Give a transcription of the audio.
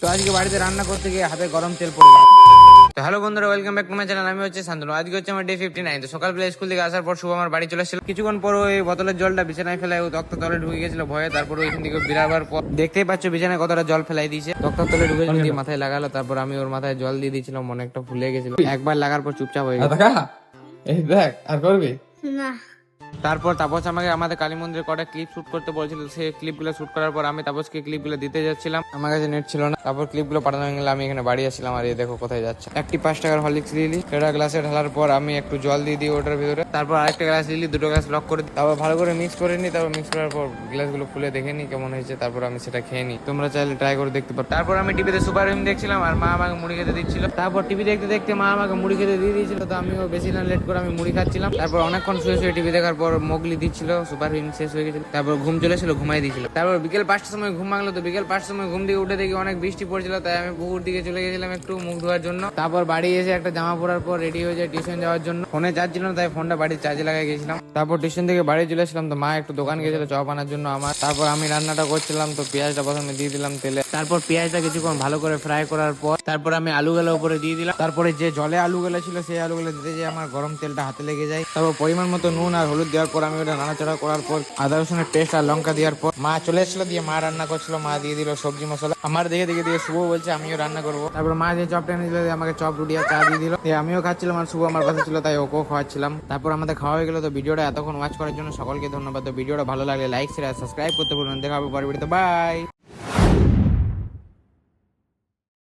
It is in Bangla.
তো আজকে বাড়িতে রান্না করতে গিয়ে হাতে গরম তেল পড়ে গেল। তো হ্যালো বন্ধুরা, welcome back to my channel. আমি হচ্ছে শান্তনু। আজকে হচ্ছে আমার ডে 59। তো সকালবেলা স্কুল থেকে আসার পর শুভ আমার বাড়ি চলে এসেছিল। কিছুক্ষণ পর ওই বোতলের জলটা বিছানায় ফেলায় ও তক্তার তলে ঢুকে গেছিল ভয়ে। তারপর ওইখান থেকে বেরাবার পর দেখতেই পাচ্ছ বিছানায় কতটা জল ফেলাই দিয়েছে। তক্তার তলে ঢুকে দিয়ে মাথায় লাগালো। তারপর আমি ওর মাথায় জল দিয়ে দিয়েছিলাম, মনে একটা ফুলে গেছিল। একবার লাগার পর চুপচাপ হয়ে গেল। এই দেখ আর করবি না। তারপর তাপস আমাকে আমাদের কালী মন্দিরে কটা ক্লিপ শুট করতে বলছিল। সেই ক্লিপগুলো শুট করার পর আমি তাপসকে ক্লিপগুলো দিতে যাচ্ছিলাম। আমার কাছে নেট ছিল না। তারপর ক্লিপগুলো পাঠানো হয়ে গেলে আমি এখানে বাড়ি আসছিলাম। আর এই দেখো কোথায় যাচ্ছে। একটি 5 টাকার হরলিক্স লিলি, সেটা গ্লাসে ঢালার পর আমি একটু জল দিয়ে দিই ওটার ভিতরে। তারপর আরেকটা গ্লাস লিলি, দুটো গ্লাস লক করে দিই। তারপর ভালো করে মিক্স করে নিই। তারপর মিক্স করার পর গ্লাসগুলো খুলে দেখে নিই কেমন হয়েছে। তারপর আমি সেটা খেয়ে নিই। তোমরা চাইলে ট্রাই করে দেখতে পারো। তারপর আমি টিভিতে সুপার হিম দেখছিলাম আর মা আমাকে মুড়ি খেতে দিচ্ছিল। তারপর টিভি দেখতে দেখতে মা আমাকে মুড়ি খেতে দিয়ে দিয়েছিল। তো আমিও বেশি না লেট করে আমি মুড়ি খাচ্ছিলাম। তারপর অনেকক্ষণ শুয়ে শুয়ে টিভি দেখার পর মোগলি দিচ্ছিল, সুপার হিম শেষ হয়ে গেছিল। তারপর ঘুম চলেছিল, ঘুমাই দিয়েছিল। তারপর বিকেল 5টার সময় ঘুম ভাঙলো। তো বিকেল 5টার সময় ঘুম থেকে উঠে দেখি অনেক বৃষ্টি পড়ছিল। তাই আমি পুকুর দিকে চলে গেছিলাম একটু মুখ ধোয়ার জন্য। তারপর বাড়ি এসে একটা জামা পরার পর রেডি হয়ে যায় টিউশন যাওয়ার জন্য। ফোনে চার্জ ছিল না, তাই ফোনটা বাড়ির চার্জে লাগাই গেছিলাম। তারপর টিউশন থেকে বাড়ি চলে এসেছিলাম। তো মা একটু দোকান গেছিল চপ আনার জন্য আমার। তারপর আমি রান্নাটা করছিলাম। তো পেঁয়াজটা প্রথমে দিয়ে দিলাম তেলে। তারপর পেঁয়াজটা কিছুক্ষণ ভালো করে ফ্রাই করার পর তারপর আমি আলুগুলো উপরে দিয়ে দিলাম। তারপরে যে জলে আলুগুলো ছিল সেই আলুগুলো দিতে যেয়ে আমার গরম তেলটা হাতে লেগে যায়। তারপর পরিমাণ মতো নুন আর হলুদ দেওয়ার পর আমি ওটা নাড়াচাড়া করার পর আদা রসুনের পেস্ট আর লঙ্কা দেওয়ার পর মা চলে এসেছিল। দিয়ে মা রান্না করছিল, মা দিয়ে দিল সবজি মশলা। আমার দেখে দেখে দিয়ে শুভ বলছে আমিও রান্না করবো। তারপর মা যে চপটা এনে দিল, আমাকে চপ রুটি আর চা দিয়ে দিল। আমিও খাচ্ছিলাম আর শুভ আমার পাশে ছিল, তাই ওকেও খাওয়াচ্ছিলাম। তারপর আমাদের খাওয়া হয়ে গেল। তো ভিডিওটা এতক্ষণ ওয়াচ করার জন্য সকলকে ধন্যবাদ। তো ভিডিওটা ভালো লাগলে লাইক শেয়ার আর সাবস্ক্রাইব করতে ভুলবেন না। দেখা হবে পরের ভিডিওতে। বাই।